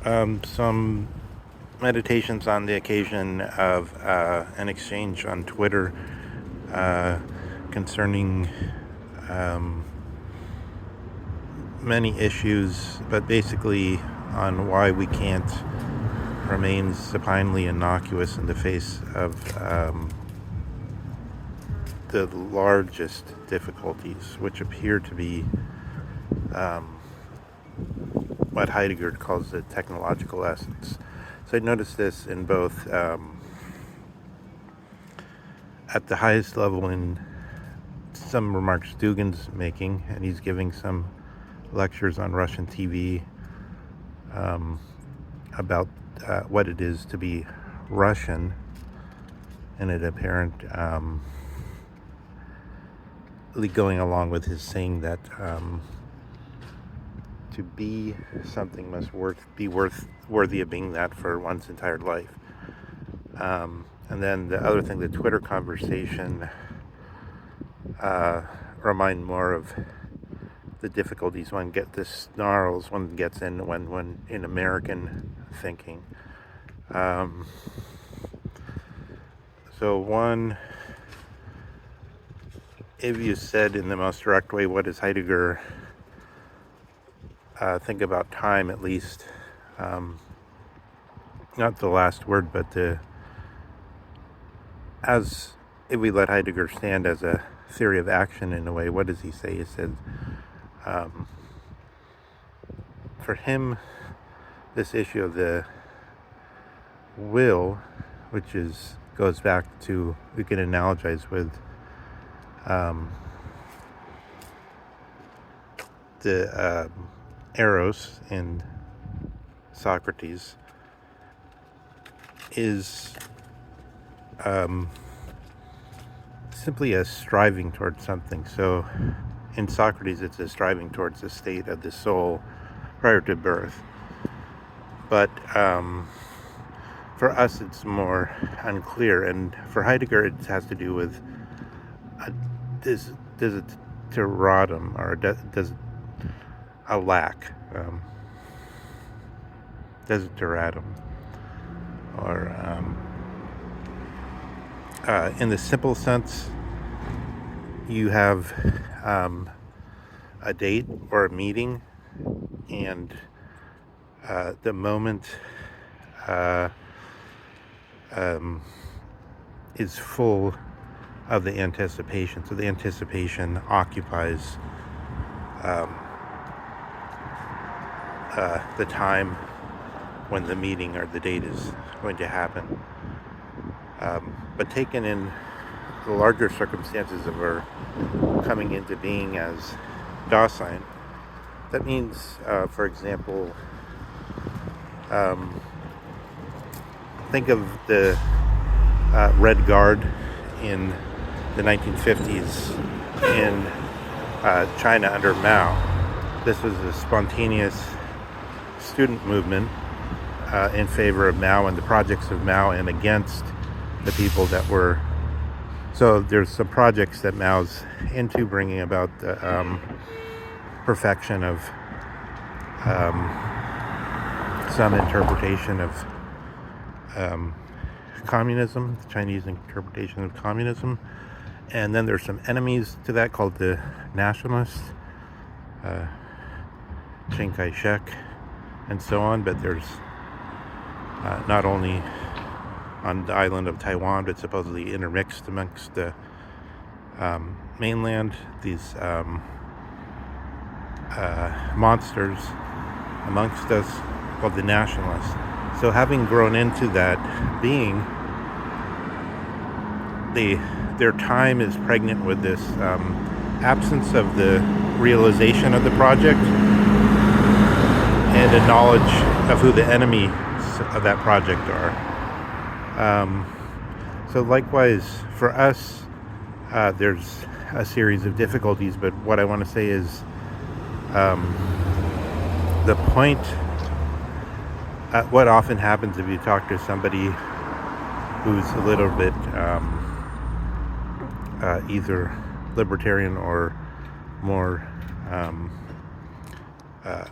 Some meditations on the occasion of an exchange on Twitter uh, concerning um, many issues, but basically on why we can't remain supinely innocuous in the face of the largest difficulties, which appear to be um, what Heidegger calls the technological essence. So I noticed this in both at the highest level in some remarks Dugin's making, and he's giving some lectures on Russian TV um, about what it is to be Russian, and it apparent going along with his saying that to be something must be worthy of being that for one's entire life. And then the other thing, the Twitter conversation remind more of the difficulties the snarls one gets in when in American thinking. So one, if you said in the most direct way, what does Heidegger think about time, at least, not the last word, but as if we let Heidegger stand as a theory of action in a way, what does he say? He said, for him, this issue of the will, which goes back to, we can analogize with the eros in Socrates, is simply a striving towards something. So in Socrates, it's a striving towards the state of the soul prior to birth. But for us, it's more unclear. And for Heidegger, it has to do with desideratum, or does a lack, desideratum, or in the simple sense, you have a date or a meeting, and the moment is full of the anticipation. So the anticipation occupies the time when the meeting or the date is going to happen. But taken in the larger circumstances of our coming into being as Dasein, that means, for example, think of the Red Guard in the 1950s in China under Mao. This was a spontaneous student movement in favor of Mao and the projects of Mao, and against the people that were. So there's some projects that Mao's into, bringing about the perfection of some interpretation of communism, the Chinese interpretation of communism. And then there's some enemies to that called the nationalists, Chiang Kai-shek, and so on. But there's not only on the island of Taiwan, but supposedly intermixed amongst the mainland, these monsters amongst us called the nationalists. So having grown into that being, their time is pregnant with this absence of the realization of the project and a knowledge of who the enemies of that project are. So likewise, for us, there's a series of difficulties, but what I want to say is the point, what often happens if you talk to somebody who's a little bit either libertarian or more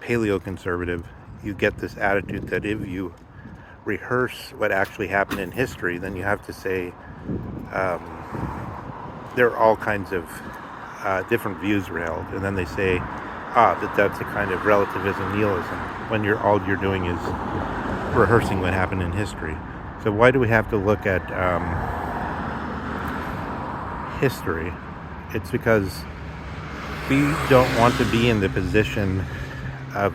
paleo-conservative, you get this attitude that if you rehearse what actually happened in history, then you have to say there are all kinds of different views were held, and then they say, that's a kind of relativism, nihilism, when all you're doing is rehearsing what happened in history. So why do we have to look at history? It's because we don't want to be in the position of,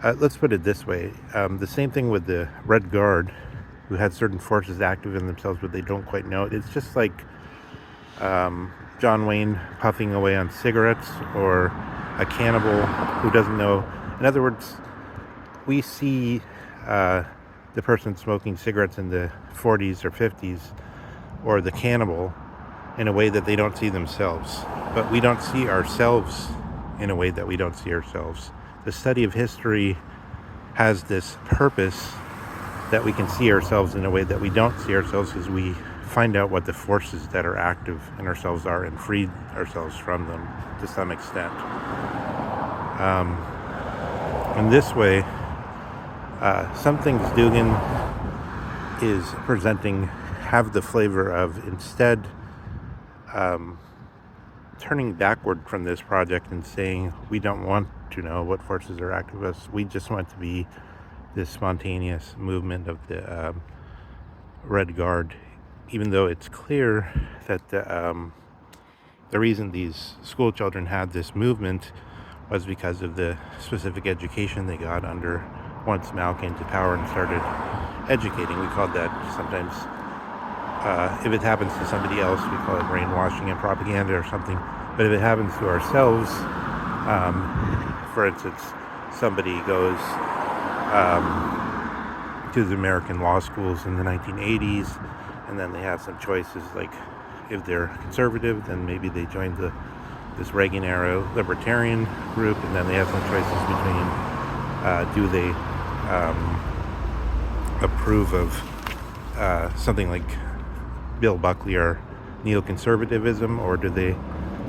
let's put it this way, the same thing with the Red Guard, who had certain forces active in themselves, but they don't quite know it. It's just like John Wayne puffing away on cigarettes, or a cannibal who doesn't know. In other words, we see the person smoking cigarettes in the 40s or 50s, or the cannibal, in a way that they don't see themselves. But we don't see ourselves in a way that we don't see ourselves. The study of history has this purpose that we can see ourselves in a way that we don't see ourselves, because we find out what the forces that are active in ourselves are and free ourselves from them to some extent. In this way, some things Dugin is presenting have the flavor of, instead, turning backward from this project and saying, we don't want to know what forces are active in us. We just want to be this spontaneous movement of the Red Guard, even though it's clear that the reason these school children had this movement was because of the specific education they got under once Mao came to power and started educating. We called that sometimes, if it happens to somebody else, we call it brainwashing and propaganda or something. But if it happens to ourselves, for instance, somebody goes to the American law schools in the 1980s, and then they have some choices, like if they're conservative, then maybe they join this Reagan-era libertarian group, and then they have some choices between do they approve of something like Bill Buckley or neoconservatism, or do they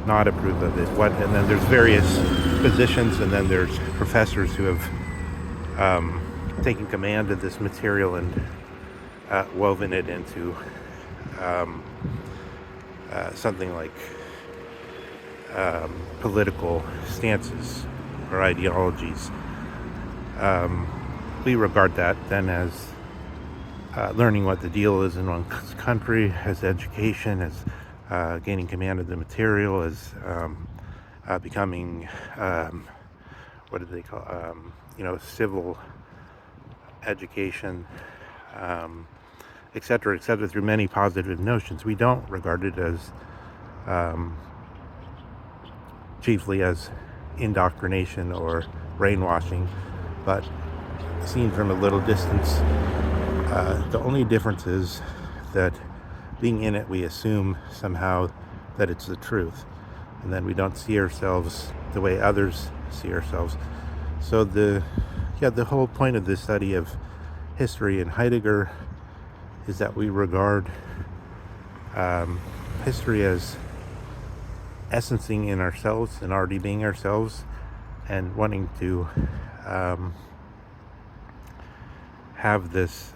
not approve of it? And then there's various positions, and then there's professors who have taken command of this material and woven it into something like political stances or ideologies. We regard that then as learning what the deal is in one country, as education, as gaining command of the material, as becoming, what do they call, civil education, etc., etc., through many positive notions. We don't regard it as chiefly as indoctrination or brainwashing, but seen from a little distance. The only difference is that being in it, we assume somehow that it's the truth, and then we don't see ourselves the way others see ourselves. So the whole point of this study of history in Heidegger is that we regard history as essencing in ourselves and already being ourselves, and wanting to have this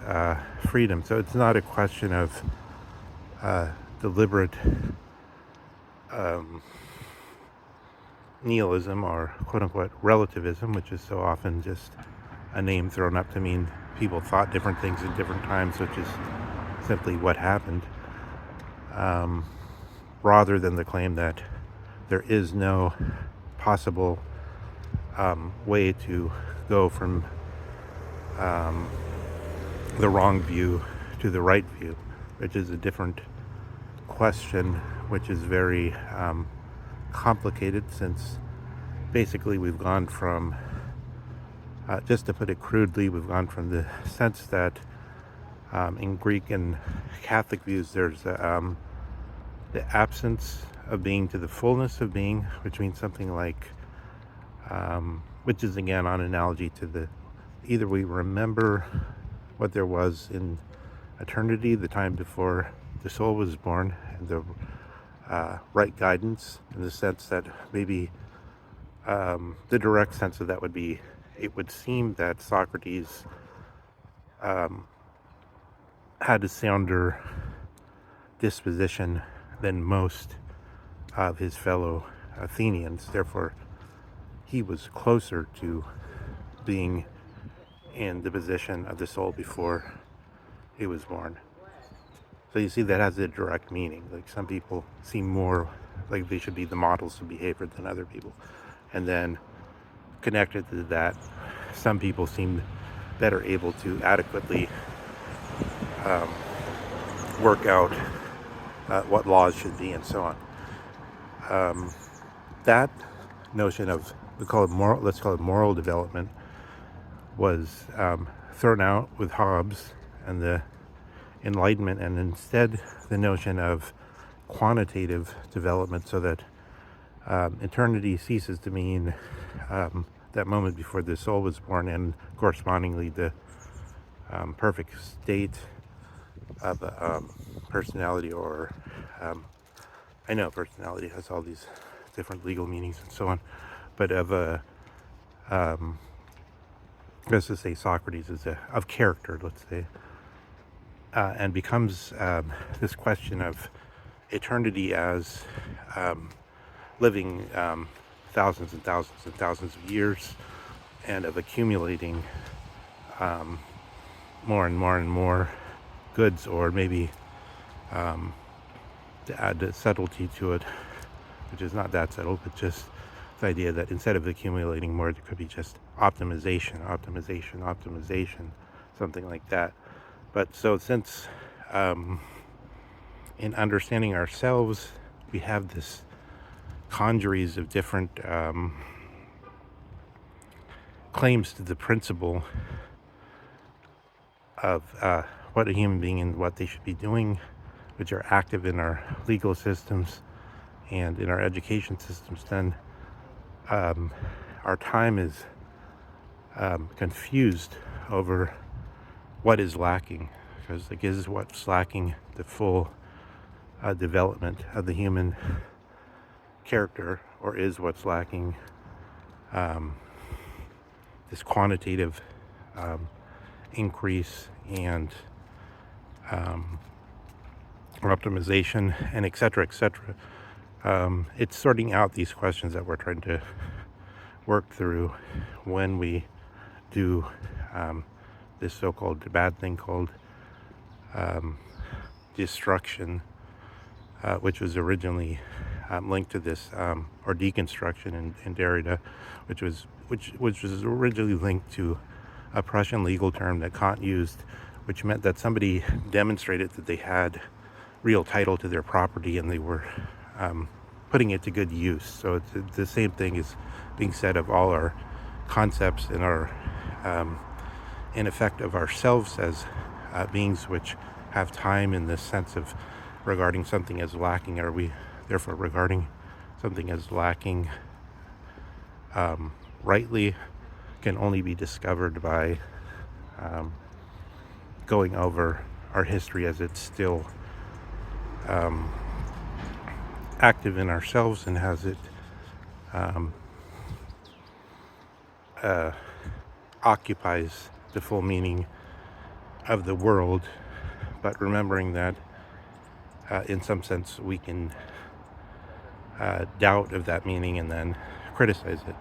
freedom. So it's not a question of deliberate nihilism or quote-unquote relativism, which is so often just a name thrown up to mean people thought different things at different times, which is simply what happened, rather than the claim that there is no possible way to go from the wrong view to the right view, which is a different question, which is very complicated, since basically we've gone from, just to put it crudely, we've gone from the sense that in Greek and Catholic views there's the absence of being to the fullness of being, which means something like, which is again on analogy to either we remember what there was in eternity, the time before the soul was born, and the right guidance, in the sense that maybe the direct sense of that would be it would seem that Socrates had a sounder disposition than most of his fellow Athenians. Therefore, he was closer to being in the position of the soul before he was born. So you see, that has a direct meaning. Like, some people seem more like they should be the models of behavior than other people. And then connected to that, some people seem better able to adequately work out what laws should be and so on. That notion of, let's call it moral development, was thrown out with Hobbes and the Enlightenment, and instead the notion of quantitative development, so that eternity ceases to mean that moment before the soul was born, and correspondingly the perfect state of personality, or I know personality has all these different legal meanings and so on, but of a let's just say Socrates is of character, let's say, and becomes this question of eternity as living thousands and thousands and thousands of years, and of accumulating more and more and more goods, or maybe to add the subtlety to it, which is not that subtle, but just the idea that instead of accumulating more, there could be just optimization, something like that. But so since in understanding ourselves, we have this congeries of different claims to the principle of what a human being and what they should be doing, which are active in our legal systems and in our education systems, then our time is confused over what is lacking, because like, is what's lacking the full development of the human character, or is what's lacking this quantitative increase and optimization, and etc. It's sorting out these questions that we're trying to work through when we do this so-called bad thing called destruction, which was originally linked to this, or deconstruction in Derrida, which was originally linked to a Prussian legal term that Kant used, which meant that somebody demonstrated that they had real title to their property and they were putting it to good use. So it's the same thing is being said of all our concepts and our in effect of ourselves as beings which have time, in this sense of regarding something as lacking. Are we therefore regarding something as lacking rightly can only be discovered by going over our history as it's still active in ourselves, and has it occupies the full meaning of the world, but remembering that in some sense we can doubt of that meaning and then criticize it.